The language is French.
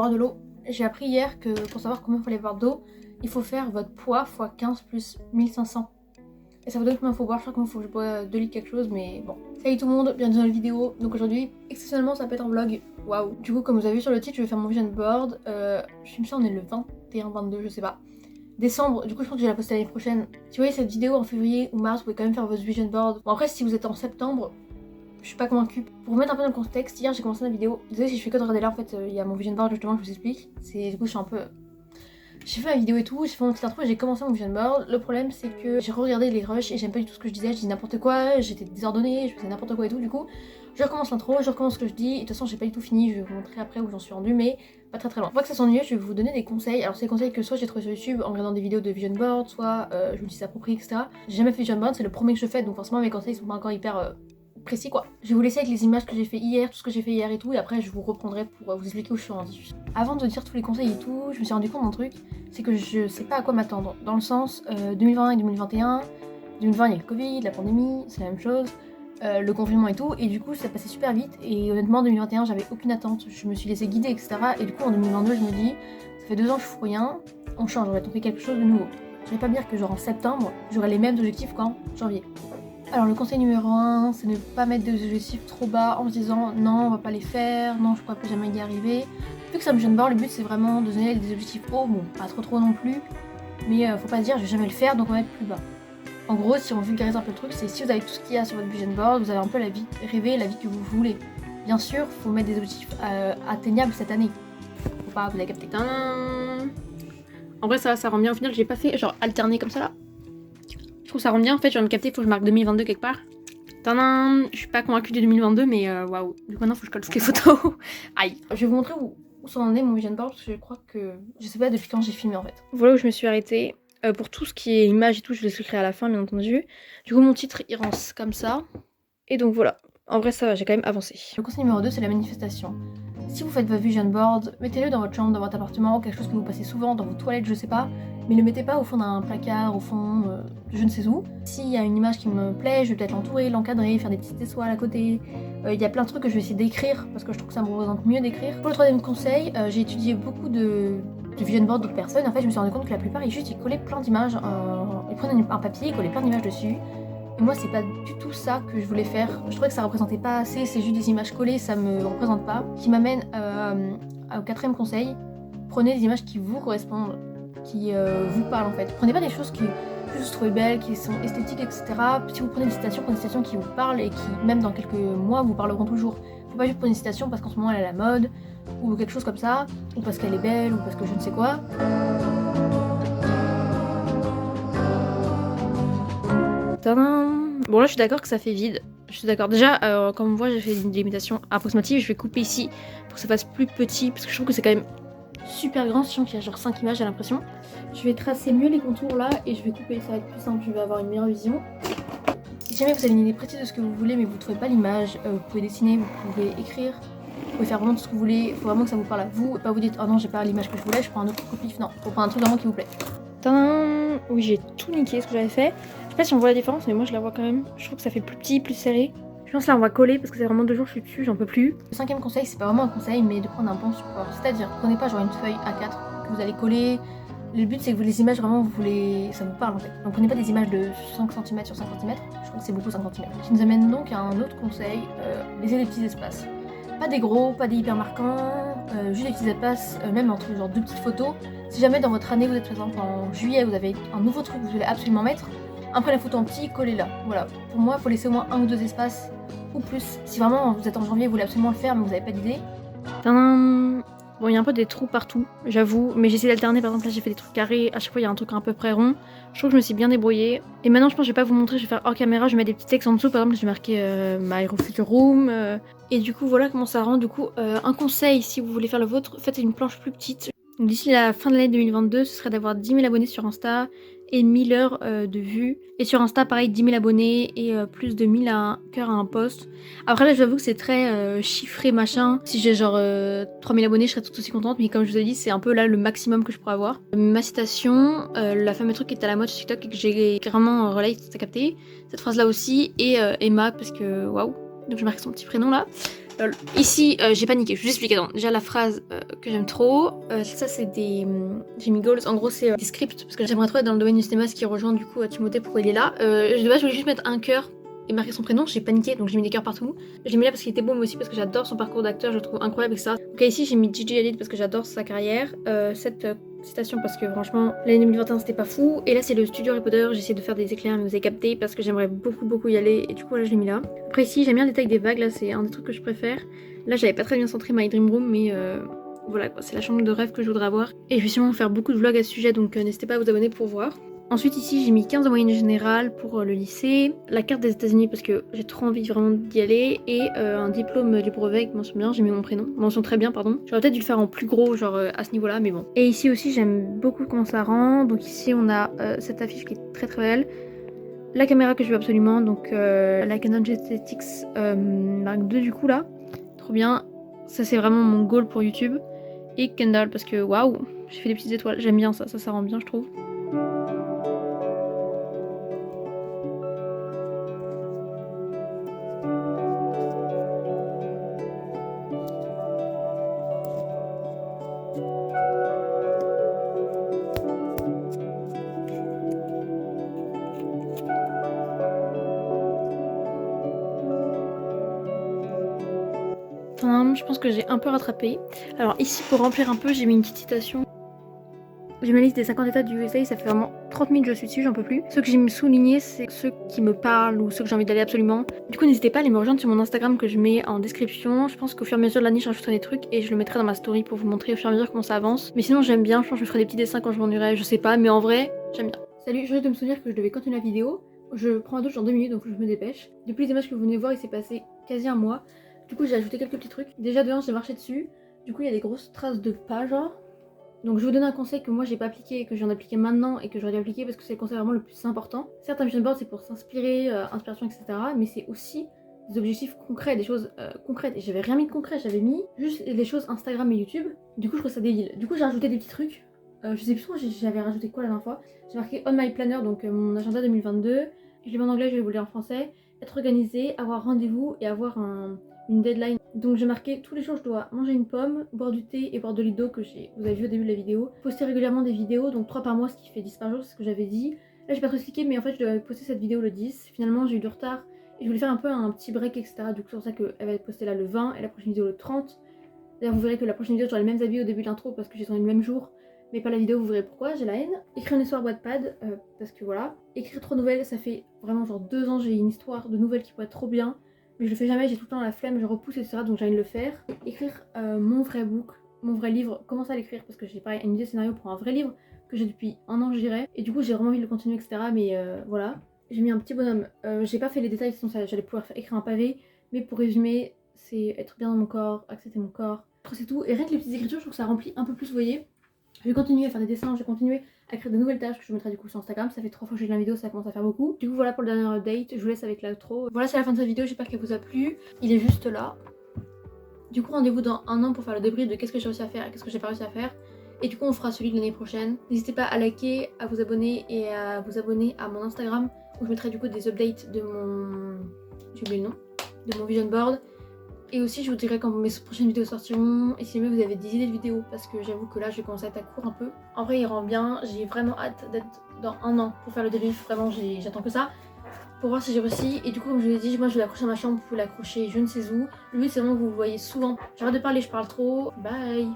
boire de l'eau. J'ai appris hier que pour savoir combien il fallait boire d'eau, il faut faire votre poids x 15 plus 1500. Et ça vous donne combien il faut boire. Je crois qu'il faut que je bois 2 litres quelque chose, mais bon. Salut tout le monde, bienvenue dans la vidéo. Donc aujourd'hui, exceptionnellement, ça peut être un vlog. Waouh. Du coup, comme vous avez vu sur le titre, je vais faire mon vision board. Je me souviens, on est le 21, 22, je sais pas. Décembre, du coup je pense que je vais la poster l'année prochaine. Si vous voyez cette vidéo en février ou mars, vous pouvez quand même faire votre vision board. Bon après si vous êtes en septembre, je suis pas convaincue. Pour vous mettre un peu dans le contexte, hier j'ai commencé la vidéo. Désolée si je fais que de regarder là, en fait il y a mon vision board justement, je vous explique. C'est du coup je suis un peu... J'ai fait la vidéo et tout, j'ai fait mon petit intro et j'ai commencé mon vision board. Le problème c'est que j'ai regardé les rushs et j'aime pas du tout ce que je disais, je dis n'importe quoi, j'étais désordonnée, je faisais n'importe quoi et tout. Du coup je recommence l'intro, je recommence ce que je dis et de toute façon j'ai pas du tout fini, je vais vous montrer après où j'en suis rendue mais pas très loin. Pour pas que ça s'ennuie, je vais vous donner des conseils. Alors c'est des conseils que soit j'ai trouvé sur YouTube en regardant des vidéos de vision board, soit je vous dis ça approprié etc. J'ai jamais fait vision board, c'est le premier que je fais donc forcément mes conseils sont pas encore hyper précis quoi. Je vais vous laisser avec les images que j'ai fait hier, tout ce que j'ai fait hier et tout, et après je vous reprendrai pour vous expliquer où je suis rendue. Avant de dire tous les conseils et tout, je me suis rendu compte d'un truc, c'est que je sais pas à quoi m'attendre. Dans le sens 2020 et 2021, 2020 il y a le Covid, la pandémie, c'est la même chose, le confinement et tout, et du coup ça passait super vite, et honnêtement en 2021 j'avais aucune attente, je me suis laissée guider etc. Et du coup en 2022 je me dis, ça fait 2 ans que je fous rien, on change, on fait quelque chose de nouveau. Je vais pas me dire que genre en septembre, j'aurai les mêmes objectifs qu'en janvier. Alors le conseil numéro 1, c'est ne pas mettre des objectifs trop bas en se disant non on va pas les faire, non je pourrais plus jamais y arriver. Vu que ça me gêne pas, le but c'est vraiment de donner des objectifs hauts, bon pas trop non plus, mais faut pas se dire je vais jamais le faire donc on va être plus bas. En gros si on vulgarise un peu le truc, c'est si vous avez tout ce qu'il y a sur votre vision board, vous avez un peu la vie rêvée, la vie que vous voulez. Bien sûr, faut mettre des objectifs atteignables cette année. Faut pas, vous avez capté. Tadam. En vrai ça rend bien au final, j'ai pas fait genre alterner comme ça là. Je trouve ça rend bien en fait, je viens de me capter, faut que je marque 2022 quelque part. Tadam. Je suis pas convaincue de 2022 mais waouh. Du coup maintenant faut que je colle toutes les photos. Aïe. Je vais vous montrer où ça en est mon vision board parce que je crois que... Je sais pas depuis quand j'ai filmé en fait. Voilà où je me suis arrêtée. Pour tout ce qui est image et tout, je vais l'écrire à la fin bien entendu. Du coup mon titre il rance comme ça. Et donc voilà. En vrai ça va, j'ai quand même avancé. Le conseil numéro 2 c'est la manifestation. Si vous faites votre vision board, mettez-le dans votre chambre, dans votre appartement, quelque chose que vous passez souvent, dans vos toilettes, je sais pas. Mais ne le mettez pas au fond d'un placard, au fond de je ne sais où. S'il y a une image qui me plaît, je vais peut-être l'entourer, l'encadrer, faire des petites étoiles à côté. Il y a plein de trucs que je vais essayer d'écrire, parce que je trouve que ça me représente mieux d'écrire. Pour le troisième conseil, j'ai étudié beaucoup de vision board d'autres personnes. En fait, je me suis rendu compte que la plupart, ils collaient plein d'images. Ils prenaient un papier, ils collaient plein d'images dessus. Et moi c'est pas du tout ça que je voulais faire, je trouvais que ça représentait pas assez, c'est juste des images collées, ça me représente pas. Qui m'amène au quatrième conseil, prenez des images qui vous correspondent, qui vous parlent en fait. Prenez pas des choses que vous trouvez belles, qui sont esthétiques etc. Si vous prenez des citations, prenez des citations qui vous parlent et qui même dans quelques mois vous parleront toujours. Faut pas juste prendre une citation parce qu'en ce moment elle est à la mode, ou quelque chose comme ça, ou parce qu'elle est belle, ou parce que je ne sais quoi. Tadam. Bon là je suis d'accord que ça fait vide, je suis d'accord. Déjà comme on voit j'ai fait une délimitation approximative, je vais couper ici pour que ça fasse plus petit parce que je trouve que c'est quand même super grand, sachant qu'il y a genre 5 images j'ai l'impression. Je vais tracer mieux les contours là et je vais couper, ça va être plus simple, je vais avoir une meilleure vision. Si jamais vous avez une idée précise de ce que vous voulez mais vous ne trouvez pas l'image, vous pouvez dessiner, vous pouvez écrire, vous pouvez faire vraiment tout ce que vous voulez, il faut vraiment que ça vous parle à vous et pas vous dites oh non j'ai pas l'image que je voulais, je prends un autre copie, non, faut prendre un truc vraiment qui vous plaît. Tadam. Oui j'ai tout niqué ce que j'avais fait. Je sais pas si on voit la différence, mais moi je la vois quand même. Je trouve que ça fait plus petit, plus serré. Je pense là on va coller parce que c'est vraiment 2 jours que je suis dessus, j'en peux plus. Le cinquième conseil, c'est pas vraiment un conseil, mais de prendre un bon support. C'est-à-dire, prenez pas genre une feuille A4 que vous allez coller. Le but c'est que les images vraiment, ça vous parle en fait. Donc prenez pas des images de 5 cm sur 5 cm, je trouve que c'est beaucoup 5 cm. Ce qui nous amène donc à un autre conseil, laissez des petits espaces. Pas des gros, pas des hyper marquants, juste des petits espaces, même entre genre 2 petites photos. Si jamais dans votre année, vous êtes par exemple en juillet, vous avez un nouveau truc que vous voulez absolument mettre, après la photo en petit, collez-la. Voilà. Pour moi, il faut laisser au moins 1 ou 2 espaces ou plus. Si vraiment vous êtes en janvier, vous voulez absolument le faire, mais vous n'avez pas d'idée. Bon, il y a un peu des trous partout, j'avoue, mais j'essaie d'alterner. Par exemple, là j'ai fait des trucs carrés, à chaque fois il y a un truc à peu près rond. Je trouve que je me suis bien débrouillée. Et maintenant, je pense que je vais pas vous montrer, je vais faire hors caméra, je vais mettre des petits textes en dessous. Par exemple, j'ai marqué My Hero Future Room. Et du coup, voilà comment ça rend. Du coup, un conseil si vous voulez faire le vôtre, faites une planche plus petite. D'ici la fin de l'année 2022, ce serait d'avoir 10 000 abonnés sur Insta et 1000 heures de vues. Et sur Insta, pareil, 10 000 abonnés et plus de 1000 cœurs à un post. Après là, j'avoue que c'est très chiffré, machin. Si j'ai genre 3000 abonnés, je serais tout aussi contente. Mais comme je vous ai dit, c'est un peu là le maximum que je pourrais avoir. Ma citation, la fameuse truc qui est à la mode sur TikTok et que j'ai vraiment relayé, t'as capté. Cette phrase là aussi. Et Emma, parce que waouh. Donc je marque son petit prénom là. Lol. Ici, j'ai paniqué, je vous explique. Attends, déjà la phrase que j'aime trop. Ça, c'est des. J'ai mis goals. En gros, c'est des scripts. Parce que j'aimerais trop être dans le domaine du cinéma, ce qui rejoint du coup Timothée pourquoi il est là. De base, je voulais juste mettre un cœur et marquer son prénom. J'ai paniqué, donc j'ai mis des cœurs partout. J'ai mis là parce qu'il était beau, mais aussi parce que j'adore son parcours d'acteur, je le trouve incroyable, etc. Donc ici, j'ai mis Gigi Hadid parce que j'adore sa carrière. Cette citation parce que franchement, l'année 2021 c'était pas fou. Et là, c'est le studio Harry Potter. J'ai essayé de faire des éclairs, mais vous avez capté parce que j'aimerais beaucoup y aller. Et du coup, là, je l'ai mis là. Après, ici, j'aime bien le détail des vagues. Là, c'est un des trucs que je préfère. Là, j'avais pas très bien centré My Dream Room, mais voilà quoi, c'est la chambre de rêve que je voudrais avoir. Et je vais sûrement faire beaucoup de vlogs à ce sujet, donc n'hésitez pas à vous abonner pour voir. Ensuite, ici, j'ai mis 15 de moyenne générale pour le lycée, la carte des États-Unis parce que j'ai trop envie vraiment d'y aller, et un diplôme du brevet avec mention bien, j'ai mis mon prénom. Mention très bien, pardon. J'aurais peut-être dû le faire en plus gros, genre à ce niveau-là, mais bon. Et ici aussi, j'aime beaucoup comment ça rend. Donc ici, on a cette affiche qui est très belle. La caméra que je veux absolument, donc la Canon GTX Mark II du coup là. Trop bien. Ça, c'est vraiment mon goal pour YouTube. Et Kendall, parce que waouh, j'ai fait des petites étoiles. J'aime bien ça, ça rend bien, je trouve. Je pense que j'ai un peu rattrapé. Alors ici, pour remplir un peu, j'ai mis une petite citation. J'ai ma liste des 50 états du USA, ça fait vraiment 30 minutes que je suis dessus, j'en peux plus. Ceux que j'ai soulignés, c'est ceux qui me parlent ou ceux que j'ai envie d'aller absolument. Du coup, n'hésitez pas à aller me rejoindre sur mon Instagram que je mets en description. Je pense qu'au fur et à mesure de l'année, je rajouterai des trucs et je le mettrai dans ma story pour vous montrer au fur et à mesure comment ça avance. Mais sinon, j'aime bien, je pense que je ferai des petits dessins quand je m'ennuierai, je sais pas, mais en vrai, j'aime bien. Salut, je viens de me souvenir que je devais continuer la vidéo. Je prends un douche dans 2 minutes, donc je me dépêche. Depuis les images que vous venez voir, il s'est passé quasi un mois. Du coup, j'ai ajouté quelques petits trucs. Déjà, de 1, j'ai marché dessus. Du coup, il y a des grosses traces de pas, genre. Donc, je vous donne un conseil que moi, j'ai pas appliqué, que je viens d'appliquer maintenant et que j'aurais dû appliquer parce que c'est le conseil vraiment le plus important. Certes, un vision board, c'est pour s'inspirer, inspiration, etc. Mais c'est aussi des objectifs concrets, des choses concrètes. Et j'avais rien mis de concret, j'avais mis juste les choses Instagram et YouTube. Du coup, je trouve ça débile. Du coup, j'ai rajouté des petits trucs. Je sais plus trop, j'avais rajouté quoi la dernière fois. J'ai marqué On My Planner, donc mon agenda 2022. Je l'ai mis en anglais, je vais vous le lire en français. Être organisé, avoir rendez-vous et avoir une deadline. Donc j'ai marqué tous les jours je dois manger une pomme, boire du thé et boire de l'eau d'eau que vous avez vu au début de la vidéo. Poster régulièrement des vidéos, donc 3 par mois, ce qui fait 10 par jour, c'est ce que j'avais dit. Là j'ai pas trop expliqué, mais en fait je devais poster cette vidéo le 10. Finalement j'ai eu du retard et je voulais faire un peu un petit break, etc. Du coup c'est pour ça qu'elle va être postée là le 20 et la prochaine vidéo le 30. D'ailleurs vous verrez que la prochaine vidéo j'aurai les mêmes habits au début de l'intro parce que j'ai tourné le même jour. Mais pas la vidéo, vous verrez pourquoi, j'ai la haine. Écrire une histoire Wattpad, parce que voilà. Écrire 3 nouvelles, ça fait vraiment genre 2 ans j'ai une histoire de nouvelles qui pourrait être trop bien. Mais je le fais jamais, j'ai tout le temps la flemme, je repousse, etc. Donc j'ai envie de le faire. Écrire mon vrai book, mon vrai livre, commencer à l'écrire parce que j'ai pareil une idée de scénario pour un vrai livre que j'ai depuis 1 an je dirais. Et du coup j'ai vraiment envie de le continuer, etc. Mais voilà. J'ai mis un petit bonhomme, j'ai pas fait les détails, sinon j'allais pouvoir écrire un pavé. Mais pour résumer, c'est être bien dans mon corps, accepter mon corps. C'est tout. Et rien que les petites écritures, je trouve que ça remplit un peu plus, vous voyez. Je vais continuer à faire des dessins, je vais continuer à créer de nouvelles tâches que je mettrai du coup sur Instagram. Ça fait 3 fois que j'ai la vidéo, ça commence à faire beaucoup. Du coup voilà pour le dernier update, je vous laisse avec l'outro. Voilà, c'est la fin de cette vidéo, j'espère qu'elle vous a plu. Il est juste là. Du coup rendez-vous dans 1 an pour faire le débrief de qu'est-ce que j'ai réussi à faire et qu'est-ce que j'ai pas réussi à faire. Et du coup on fera celui de l'année prochaine. N'hésitez pas à liker, à vous abonner et à vous abonner à mon Instagram où je mettrai du coup des updates de mon... j'ai oublié le nom. De mon vision board. Et aussi je vous dirai quand mes prochaines vidéos sortiront et si jamais vous avez des idées de vidéos parce que j'avoue que là je vais commencer à être à court un peu. En vrai il rend bien, j'ai vraiment hâte d'être dans 1 an pour faire le débrief, vraiment j'attends que ça. Pour voir si j'ai réussi et du coup comme je vous l'ai dit, moi je vais l'accrocher à ma chambre, vous pouvez l'accrocher je ne sais où. Le but c'est vraiment que vous le voyez souvent. J'arrête de parler, je parle trop, bye.